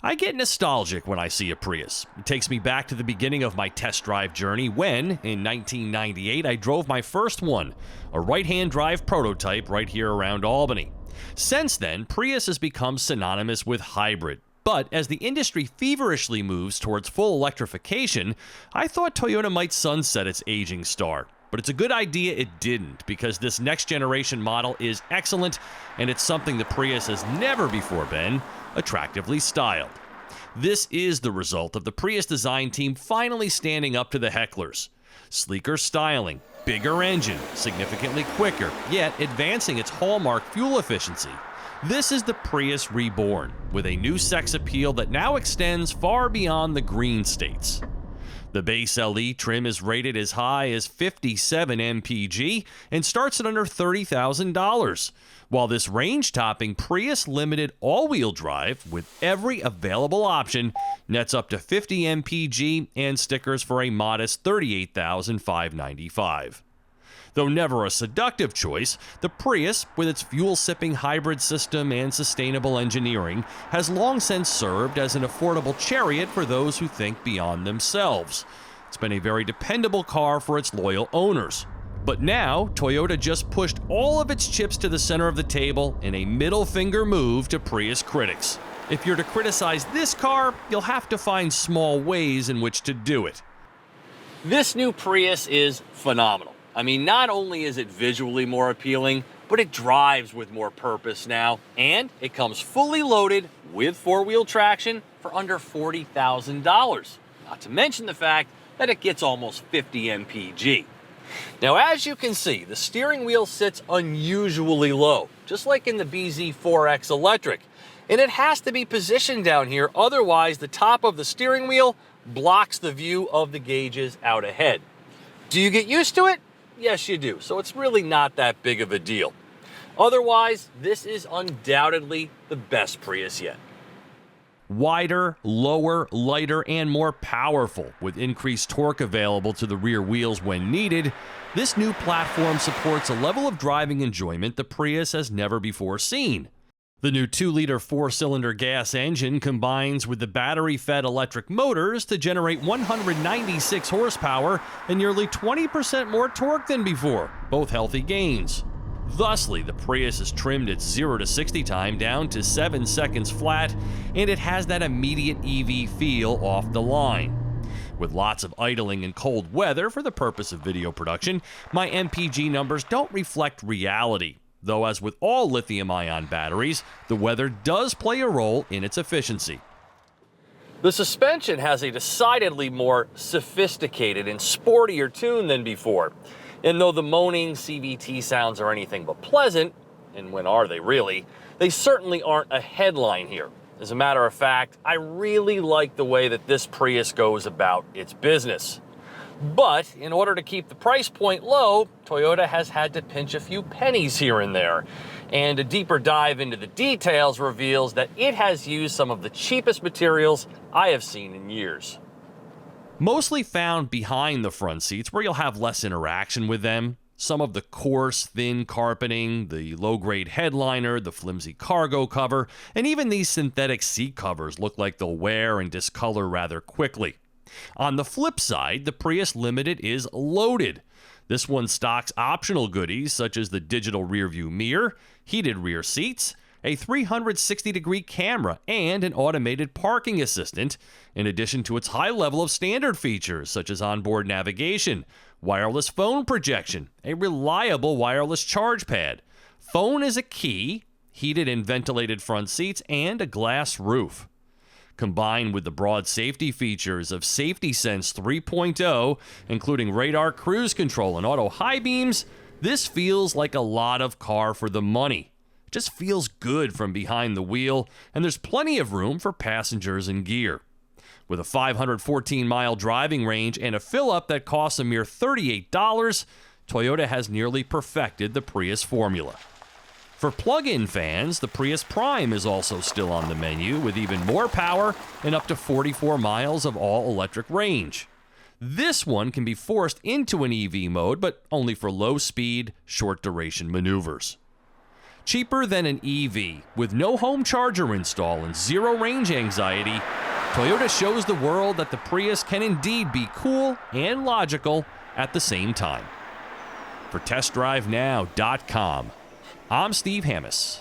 I get nostalgic when I see a Prius. It takes me back to the beginning of my test drive journey when, in 1998, I drove my first one, a right-hand drive prototype right here around Albany. Since then, Prius has become synonymous with hybrid. But as the industry feverishly moves towards full electrification, I thought Toyota might sunset its aging star. But it's a good idea it didn't, because this next generation model is excellent, and it's something the Prius has never before been, attractively styled. This is the result of the Prius design team finally standing up to the hecklers. Sleeker styling, bigger engine, significantly quicker, yet advancing its hallmark fuel efficiency. This is the Prius reborn, with a new sex appeal that now extends far beyond the green states. The base LE trim is rated as high as 57 mpg and starts at under $30,000, while this range-topping Prius limited all-wheel drive with every available option nets up to 50 mpg and stickers for a modest $38,595. Though never a seductive choice, the Prius, with its fuel-sipping hybrid system and sustainable engineering, has long since served as an affordable chariot for those who think beyond themselves. It's been a very dependable car for its loyal owners. But now, Toyota just pushed all of its chips to the center of the table in a middle-finger move to Prius critics. If you're to criticize this car, you'll have to find small ways in which to do it. This new Prius is phenomenal. I mean, not only is it visually more appealing, but it drives with more purpose now, and it comes fully loaded with four-wheel traction for under $40,000. Not to mention the fact that it gets almost 50 mpg. Now, as you can see, the steering wheel sits unusually low, just like in the BZ4X electric, and it has to be positioned down here, otherwise the top of the steering wheel blocks the view of the gauges out ahead. Do you get used to it? Yes, you do, so it's really not that big of a deal. Otherwise, this is undoubtedly the best Prius yet. Wider, lower, lighter, and more powerful, with increased torque available to the rear wheels when needed, this new platform supports a level of driving enjoyment the Prius has never before seen. The new 2-liter 4-cylinder gas engine combines with the battery-fed electric motors to generate 196 horsepower and nearly 20% more torque than before, both healthy gains. Thusly, the Prius has trimmed its 0 to 60 time down to 7 seconds flat, and it has that immediate EV feel off the line. With lots of idling in cold weather for the purpose of video production, my MPG numbers don't reflect reality. Though, as with all lithium-ion batteries, the weather does play a role in its efficiency. The suspension has a decidedly more sophisticated and sportier tune than before. And though the moaning CVT sounds are anything but pleasant, and when are they really, they certainly aren't a headline here. As a matter of fact, I really like the way that this Prius goes about its business. But in order to keep the price point low, Toyota has had to pinch a few pennies here and there. And a deeper dive into the details reveals that it has used some of the cheapest materials I have seen in years. Mostly found behind the front seats, where you'll have less interaction with them. Some of the coarse, thin carpeting, the low-grade headliner, the flimsy cargo cover, and even these synthetic seat covers look like they'll wear and discolor rather quickly. On the flip side, the Prius Limited is loaded. This one stocks optional goodies such as the digital rearview mirror, heated rear seats, a 360-degree camera, and an automated parking assistant, in addition to its high level of standard features such as onboard navigation, wireless phone projection, a reliable wireless charge pad. Phone is a key, heated and ventilated front seats, and a glass roof. Combined with the broad safety features of Safety Sense 3.0, including radar cruise control and auto high beams, this feels like a lot of car for the money. It just feels good from behind the wheel, and there's plenty of room for passengers and gear. With a 514-mile driving range and a fill-up that costs a mere $38, Toyota has nearly perfected the Prius formula. For plug-in fans, the Prius Prime is also still on the menu with even more power and up to 44 miles of all-electric range. This one can be forced into an EV mode, but only for low-speed, short-duration maneuvers. Cheaper than an EV, with no home charger install and zero range anxiety, Toyota shows the world that the Prius can indeed be cool and logical at the same time. For TestDriveNow.com, I'm Steve Hammis.